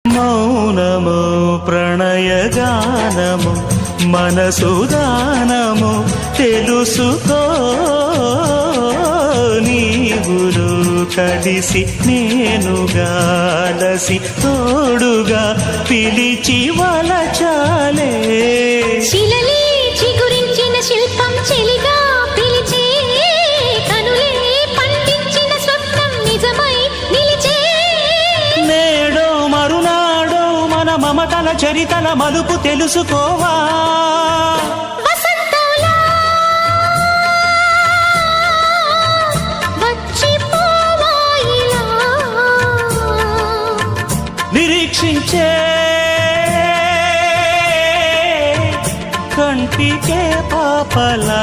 మౌనము ప్రణయగానము మనసుదానము తెలుసుకో నీవులు కలిసి నేనుగాలసి తోడుగా పిలిచి వలచాలే శిలలే చిగురించిన శిల్పం చెలిగా పిలిచే కనులే పండించిన స్వప్నం నిజమై నిలిచే నేడో మరునాడో మన మమతల చరితల మలుపు తెలుసుకోవా వసంతంలా వచ్చిపోవా ఇలా నిరీక్షించే కంటికే పాపలా